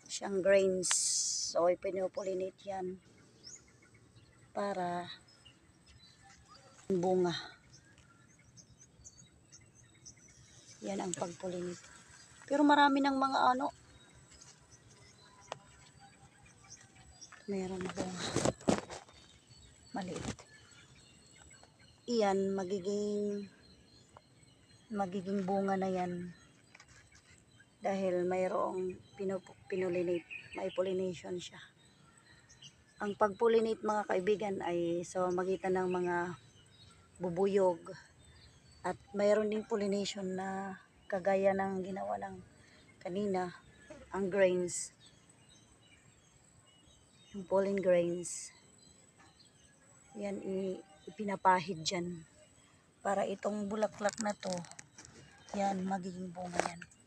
siyang grains. So, ipinupollinate yan para bunga. Yan ang pagpollinate. Pero marami ng mga meron bunga. Maliit. Iyan, magiging bunga na yan. Dahil mayroong pinollinate, may pollination siya. Ang pag-pollinate mga kaibigan ay sa magitan ng mga bubuyog at mayroon ding pollination na kagaya ng ginawa ng kanina, ang grains, yung pollen grains. Yan ipinapahid dyan para itong bulaklak na to, yan magiging bunga yan.